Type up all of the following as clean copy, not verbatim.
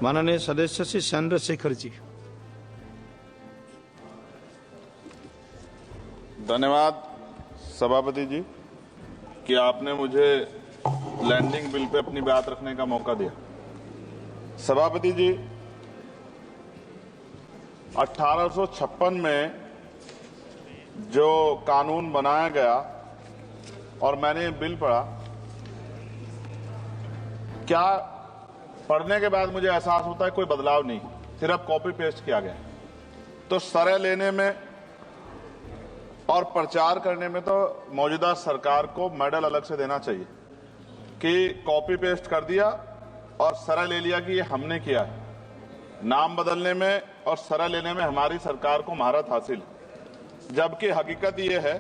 माननीय सदस्य श्री चंद्रशेखर जी। धन्यवाद सभापति जी कि आपने मुझे लैंडिंग बिल पे अपनी बात रखने का मौका दिया। सभापति जी, 1856 में जो कानून बनाया गया और मैंने बिल पढ़ा, क्या पढ़ने के बाद मुझे एहसास होता है कोई बदलाव नहीं, सिर्फ कॉपी पेस्ट किया गया। तो सरह लेने में और प्रचार करने में तो मौजूदा सरकार को मेडल अलग से देना चाहिए कि कॉपी पेस्ट कर दिया और सरह ले लिया कि ये हमने किया है। नाम बदलने में और सरह लेने में हमारी सरकार को महारत हासिल है, जबकि हकीकत ये है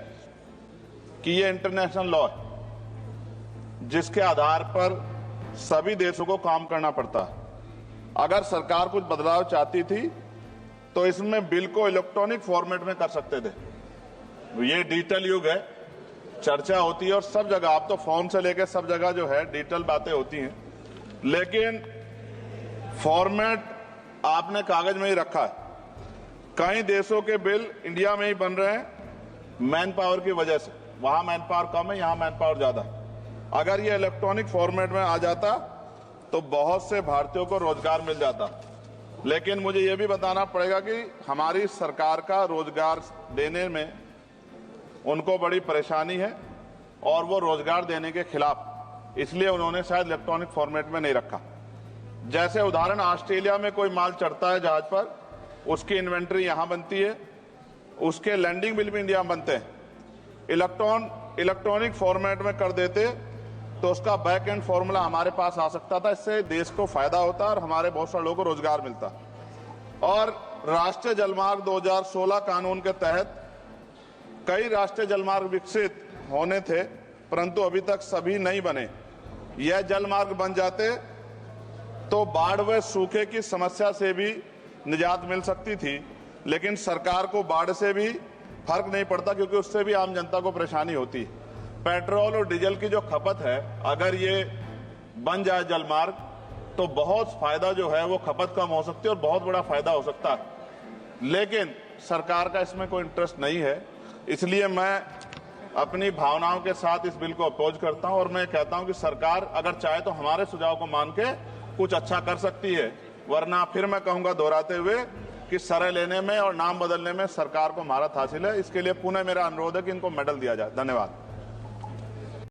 कि ये इंटरनेशनल लॉ है जिसके आधार पर सभी देशों को काम करना पड़ता है। अगर सरकार कुछ बदलाव चाहती थी तो इसमें बिल को इलेक्ट्रॉनिक फॉर्मेट में कर सकते थे। ये डिजिटल युग है, चर्चा होती है और सब जगह, आप तो फोन से लेकर सब जगह जो है डिजिटल बातें होती हैं, लेकिन फॉर्मेट आपने कागज में ही रखा है। कई देशों के बिल इंडिया में ही बन रहे हैं मैन पावर की वजह से। वहां मैन पावर कम है, यहां मैन पावर ज्यादा। अगर ये इलेक्ट्रॉनिक फॉर्मेट में आ जाता तो बहुत से भारतीयों को रोजगार मिल जाता। लेकिन मुझे ये भी बताना पड़ेगा कि हमारी सरकार का रोजगार देने में उनको बड़ी परेशानी है और वो रोजगार देने के खिलाफ, इसलिए उन्होंने शायद इलेक्ट्रॉनिक फॉर्मेट में नहीं रखा। जैसे उदाहरण, ऑस्ट्रेलिया में कोई माल चढ़ता है जहाज पर, उसकी इन्वेंट्री यहां बनती है, उसके लैंडिंग बिल भी इंडिया में बनते हैं। इलेक्ट्रॉनिक फॉर्मेट में कर देते तो उसका बैक एंड फॉर्मूला हमारे पास आ सकता था। इससे देश को फायदा होता और हमारे बहुत सारे लोगों को रोजगार मिलता। और राष्ट्रीय जलमार्ग 2016 कानून के तहत कई राष्ट्रीय जलमार्ग विकसित होने थे, परंतु अभी तक सभी नहीं बने। यह जलमार्ग बन जाते तो बाढ़ व सूखे की समस्या से भी निजात मिल सकती थी, लेकिन सरकार को बाढ़ से भी फर्क नहीं पड़ता क्योंकि उससे भी आम जनता को परेशानी होती है। पेट्रोल और डीजल की जो खपत है, अगर ये बन जाए जलमार्ग तो बहुत फायदा जो है वो खपत कम हो सकती है और बहुत बड़ा फायदा हो सकता है। लेकिन सरकार का इसमें कोई इंटरेस्ट नहीं है, इसलिए मैं अपनी भावनाओं के साथ इस बिल को अपोज करता हूं और मैं कहता हूं कि सरकार अगर चाहे तो हमारे सुझाव को मान के कुछ अच्छा कर सकती है, वरना फिर मैं कहूंगा दोहराते हुए कि सरह लेने में और नाम बदलने में सरकार को महारत हासिल है। इसके लिए पुनः मेरा अनुरोध है कि इनको मेडल दिया जाए। धन्यवाद।